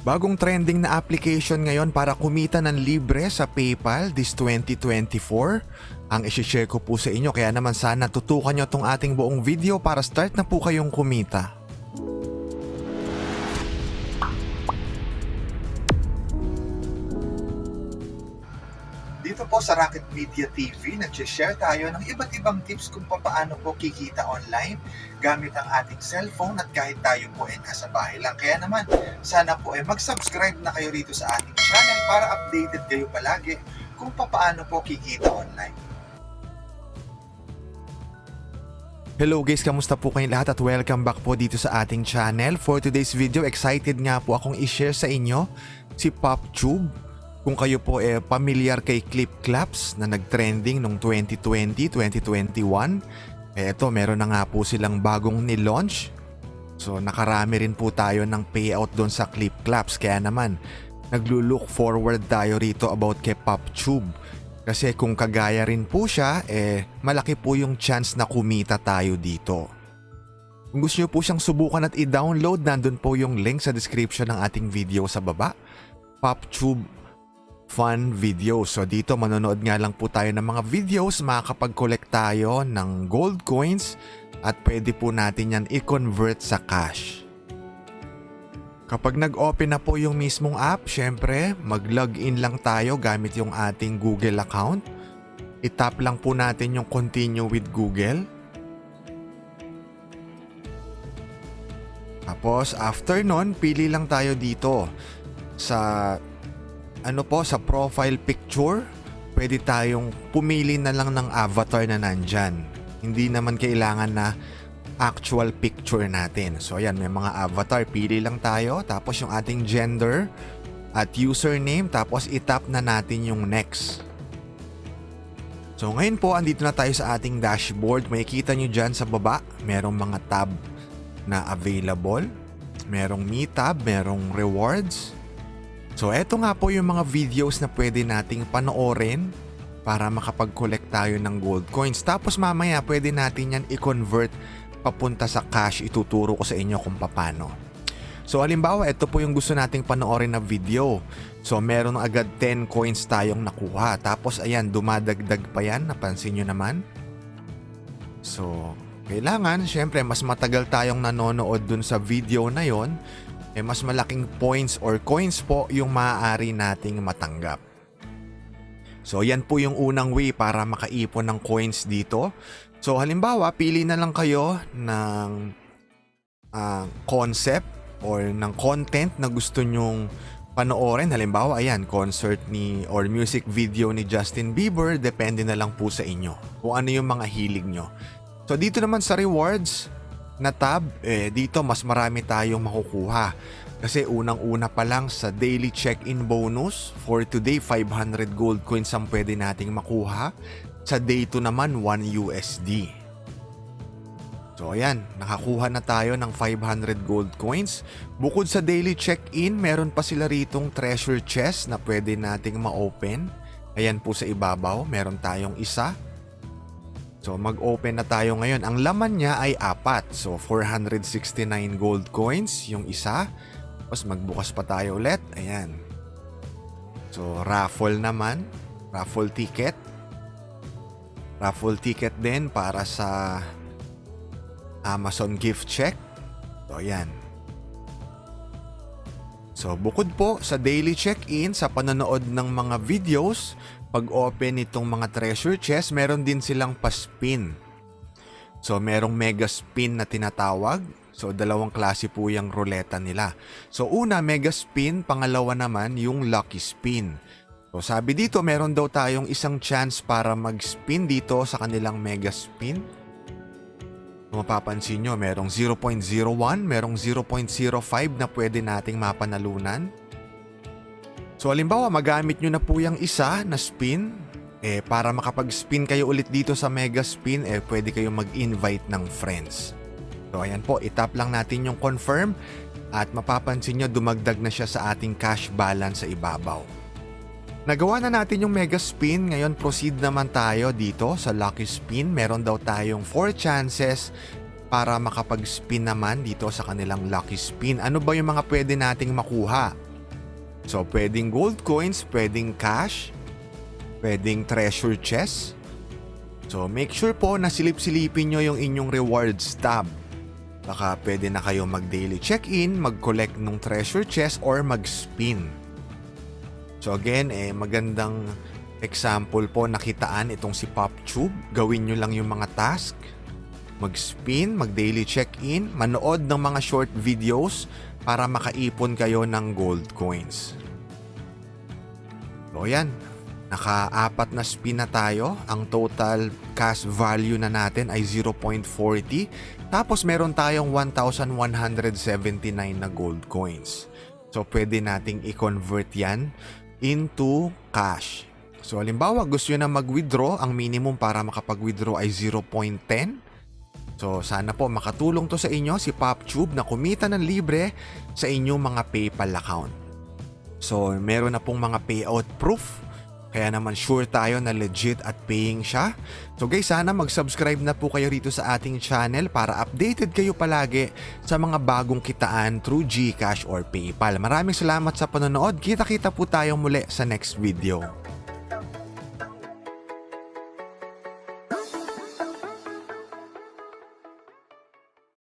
Bagong trending na application ngayon para kumita ng libre sa PayPal this 2024 ang isi-share ko po sa inyo, kaya naman sana tutukan nyo itong ating buong video para start na po kayong kumita. Dito po sa Rocket Media TV, nag-share tayo ng iba't ibang tips kung paano po kikita online gamit ang ating cellphone at kahit tayo po ay nasa bahay lang. Kaya naman, sana po ay mag-subscribe na kayo rito sa ating channel para updated kayo palagi kung paano po kikita online. Hello guys, kamusta po kayong lahat at welcome back po dito sa ating channel. For today's video, excited nga po akong i-share sa inyo si PopTube. Kung kayo po pamilyar kay Clip Claps na nag-trending noong 2020, 2021, eto meron na nga po silang bagong nilaunch. So nakarami rin po tayo ng payout doon sa Clip Claps, kaya naman naglo-look forward tayo rito about kay PopTube. Kasi kung kagaya rin po siya, malaki po yung chance na kumita tayo dito. Kung gusto nyo po siyang subukan at i-download, nandun po yung link sa description ng ating video sa baba. PopTube Fun Videos. So dito manonood nga lang po tayo ng mga videos, makakapag-collect tayo ng gold coins at pwede po natin yan i-convert sa cash. Kapag nag-open na po yung mismong app, syempre mag-login lang tayo gamit yung ating Google account. I-tap lang po natin yung continue with Google. Tapos after nun, pili lang tayo dito sa sa profile picture. Pwede tayong pumili na lang ng avatar na nandyan. Hindi naman kailangan na actual picture natin. So ayan, may mga avatar, pili lang tayo, tapos yung ating gender at username, tapos itap na natin yung next. So ngayon po, andito na tayo sa ating dashboard. Makikita nyo dyan sa baba, merong mga tab na available, merong me tab, merong rewards. So eto nga po yung mga videos na pwede nating panoorin para makapag-collect tayo ng gold coins. Tapos mamaya pwede natin yan i-convert papunta sa cash. Ituturo ko sa inyo kung paano. So halimbawa, ito po yung gusto nating panoorin na video. So meron agad 10 coins tayong nakuha. Tapos ayan, dumadagdag pa yan. Napansin nyo naman. So kailangan, syempre mas matagal tayong nanonood dun sa video na yon, mas malaking points or coins po yung maaari nating matanggap. So yan po yung unang way para makaipon ng coins dito. So halimbawa, pili na lang kayo ng concept or ng content na gusto nyong panoorin. Halimbawa, ayan, concert or music video ni Justin Bieber. Depende na lang po sa inyo kung ano yung mga hilig nyo. So dito naman sa rewards na tab, dito mas marami tayong makukuha. Kasi unang-una pa lang sa daily check-in bonus, for today 500 gold coins ang pwede nating makuha. Sa day 2 naman 1 USD. So ayan, nakakuha na tayo ng 500 gold coins. Bukod sa daily check-in, meron pa sila ritong treasure chest na pwede nating ma-open. Ayan po sa ibabaw, meron tayong isa. So mag-open na tayo ngayon. Ang laman niya ay 4. So 469 gold coins yung isa. Tapos magbukas pa tayo ulit. Ayan. So raffle naman. Raffle ticket. Raffle ticket din para sa Amazon gift check. So ayan. So bukod po sa daily check-in, sa panonood ng mga videos, pag-open itong mga treasure chest, meron din silang pa-spin. So merong mega spin na tinatawag. So dalawang klase po yung ruleta nila. So una, mega spin. Pangalawa naman, yung lucky spin. So sabi dito, meron daw tayong isang chance para mag-spin dito sa kanilang mega spin. Kung mapapansin nyo, merong 0.01, merong 0.05 na pwede nating mapanalunan. So halimbawa, magamit nyo na po yung isa na spin. Para makapag-spin kayo ulit dito sa mega spin, pwede kayo mag-invite ng friends. So ayan po, itap lang natin yung confirm at mapapansin nyo, dumagdag na siya sa ating cash balance sa ibabaw. Nagawa na natin yung mega spin. Ngayon proceed naman tayo dito sa lucky spin. Meron daw tayong 4 chances para makapag-spin naman dito sa kanilang lucky spin. Ano ba yung mga pwede nating makuha? So, pwedeng gold coins, pwedeng cash, pwedeng treasure chest. So, make sure po na silip-silipin nyo yung inyong rewards tab. Baka pwede na kayo mag-daily check-in, mag-collect ng treasure chest, or mag-spin. So, again, magandang example po nakitaan itong si PopTube. Gawin nyo lang yung mga task. Mag-spin, mag-daily check-in, manood ng mga short videos para makaipon kayo ng gold coins. So yan, naka-4 na spin na tayo. Ang total cash value na natin ay 0.40. Tapos meron tayong 1,179 na gold coins. So pwede nating i-convert yan into cash. So halimbawa gusto nyo na mag-withdraw, ang minimum para makapag-withdraw ay 0.10. So sana po makatulong to sa inyo si PopTube na kumita ng libre sa inyong mga PayPal account. So meron na pong mga payout proof, kaya naman sure tayo na legit at paying siya. So guys, sana mag-subscribe na po kayo rito sa ating channel para updated kayo palagi sa mga bagong kitaan through GCash or PayPal. Maraming salamat sa panonood. Kita-kita po tayo muli sa next video.